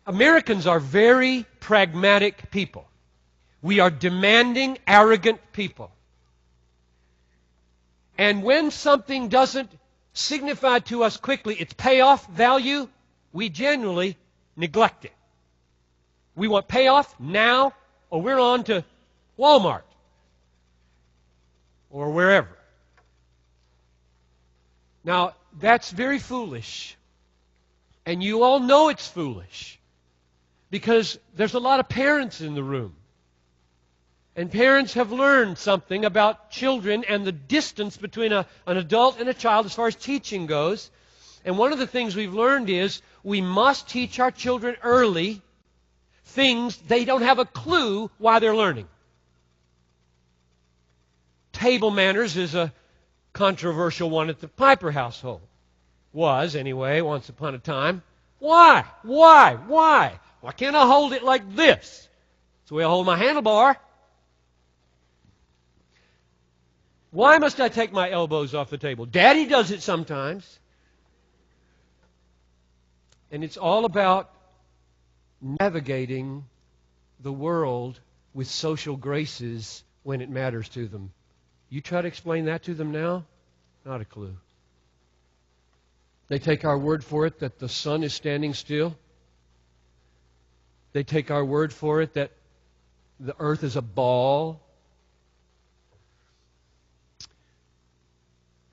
Americans are very pragmatic people. We are demanding, arrogant people. And when something doesn't signify to us quickly its payoff value, we generally neglect it. We want payoff now, or we're on to Walmart or wherever. Now, that's very foolish. And you all know it's foolish because there's a lot of parents in the room. And parents have learned something about children and the distance between an adult and a child as far as teaching goes. And one of the things we've learned is we must teach our children early things they don't have a clue why they're learning. Table manners is a controversial one at the Piper household. Was, anyway, once upon a time. Why? Why can't I hold it like this? That's the way I hold my handlebar. Why must I take my elbows off the table? Daddy does it sometimes. And it's all about navigating the world with social graces when it matters to them. You try to explain that to them now? Not a clue. They take our word for it that the sun is standing still. They take our word for it that the earth is a ball.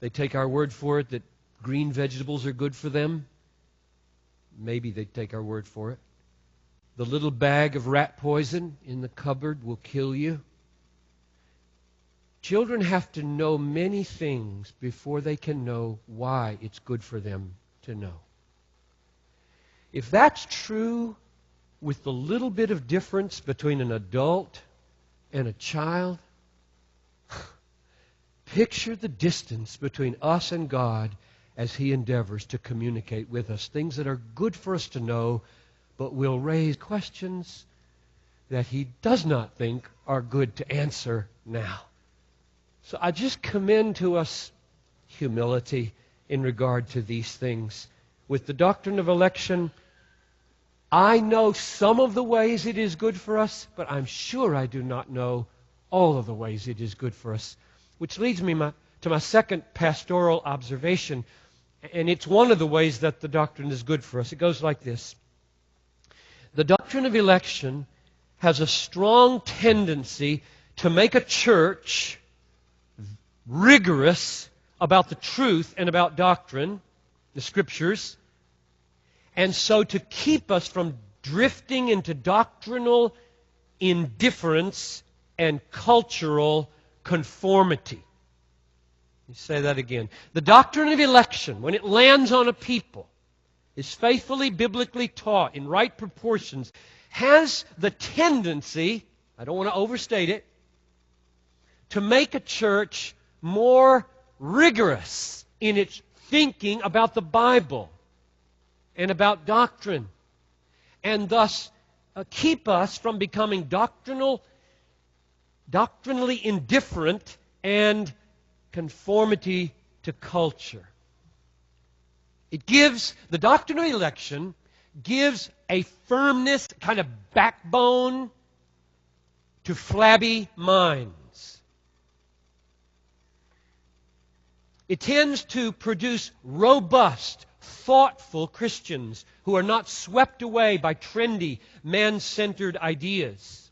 They take our word for it that green vegetables are good for them. Maybe they take our word for it. The little bag of rat poison in the cupboard will kill you. Children have to know many things before they can know why it's good for them to know. If that's true with the little bit of difference between an adult and a child, picture the distance between us and God as He endeavors to communicate with us. Things that are good for us to know, but will raise questions that He does not think are good to answer now. So I just commend to us humility in regard to these things. With the doctrine of election, I know some of the ways it is good for us, but I'm sure I do not know all of the ways it is good for us. Which leads me to my second pastoral observation, and it's one of the ways that the doctrine is good for us. It goes like this. The doctrine of election has a strong tendency to make a church rigorous about the truth and about doctrine, the Scriptures, and so to keep us from drifting into doctrinal indifference and cultural conformity. Let me say that again. The doctrine of election, when it lands on a people, is faithfully biblically taught in right proportions, has the tendency, I don't want to overstate it, to make a church more rigorous in its thinking about the Bible and about doctrine, and thus keep us from becoming doctrinally indifferent and conformity to culture. The doctrine of election gives a firmness, kind of backbone to flabby minds. It tends to produce robust, thoughtful Christians who are not swept away by trendy, man-centered ideas.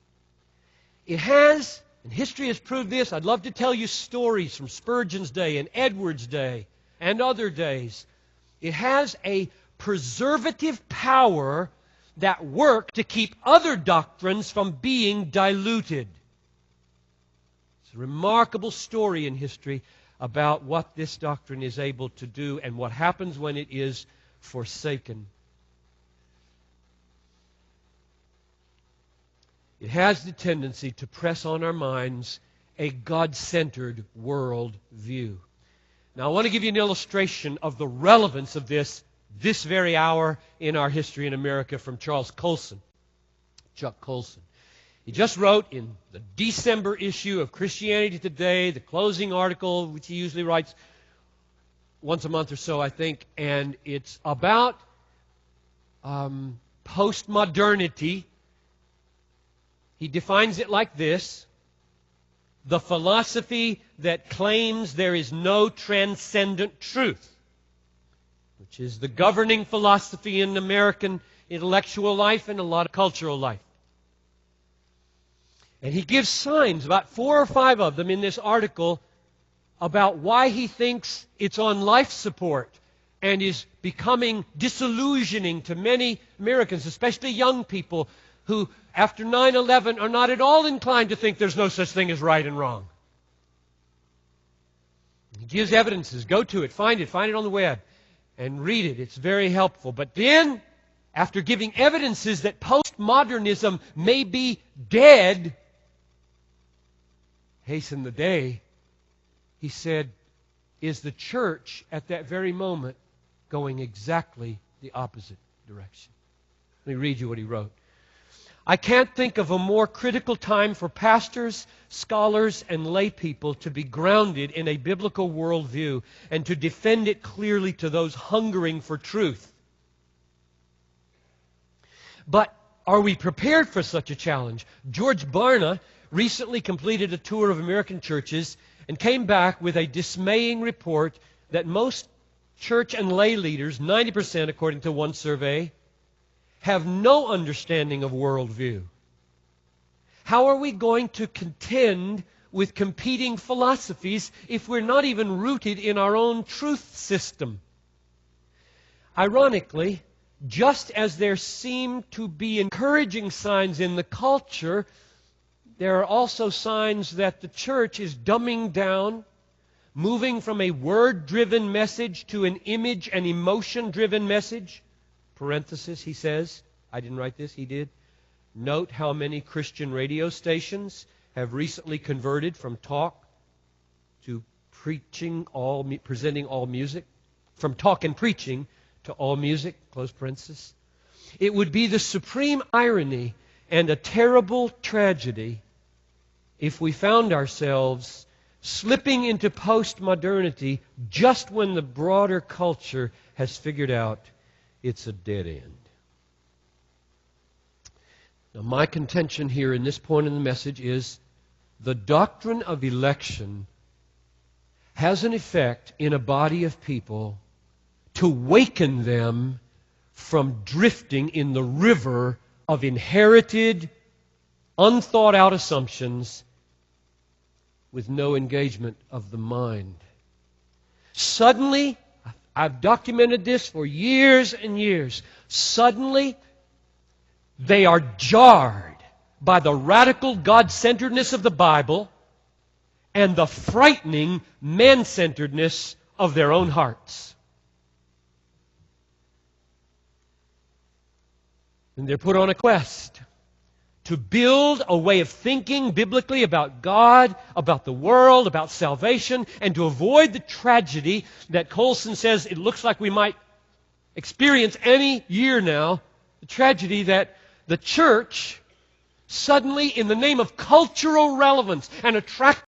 It has, and history has proved this, I'd love to tell you stories from Spurgeon's day and Edwards' day and other days. It has a preservative power that work to keep other doctrines from being diluted. It's a remarkable story in history about what this doctrine is able to do and what happens when it is forsaken. It has the tendency to press on our minds a God-centered world view. Now, I want to give you an illustration of the relevance of this very hour in our history in America from Charles Colson, Chuck Colson. He just wrote in the December issue of Christianity Today, the closing article, which he usually writes once a month or so, I think, and it's about postmodernity, he defines it like this: the philosophy that claims there is no transcendent truth, which is the governing philosophy in American intellectual life and a lot of cultural life. And he gives signs, about 4 or 5 of them in this article, about why he thinks it's on life support and is becoming disillusioning to many Americans, especially young people who, after 9/11, are not at all inclined to think there's no such thing as right and wrong. He gives evidences. Go to it, find it on the web, and read it. It's very helpful. But then, after giving evidences that postmodernism may be dead, hasten the day, he said, is the church at that very moment going exactly the opposite direction? Let me read you what he wrote. I can't think of a more critical time for pastors, scholars, and lay people to be grounded in a biblical worldview and to defend it clearly to those hungering for truth. But are we prepared for such a challenge? George Barna recently completed a tour of American churches and came back with a dismaying report that most church and lay leaders, 90% according to one survey, have no understanding of worldview. How are we going to contend with competing philosophies if we're not even rooted in our own truth system? Ironically, just as there seem to be encouraging signs in the culture, there are also signs that the church is dumbing down, moving from a word-driven message to an image and emotion-driven message. Parenthesis, he says. I didn't write this, he did. Note how many Christian radio stations have recently converted from talk to preaching, presenting all music. From talk and preaching to all music, close parenthesis. It would be the supreme irony and a terrible tragedy if we found ourselves slipping into postmodernity just when the broader culture has figured out it's a dead end. Now, my contention here in this point in the message is the doctrine of election has an effect in a body of people to waken them from drifting in the river of inherited, unthought out assumptions with no engagement of the mind. Suddenly, I've documented this for years and years, suddenly they are jarred by the radical God-centeredness of the Bible and the frightening man-centeredness of their own hearts. And they're put on a quest to build a way of thinking biblically about God, about the world, about salvation, and to avoid the tragedy that Colson says it looks like we might experience any year now, the tragedy that the church suddenly, in the name of cultural relevance and attractiveness,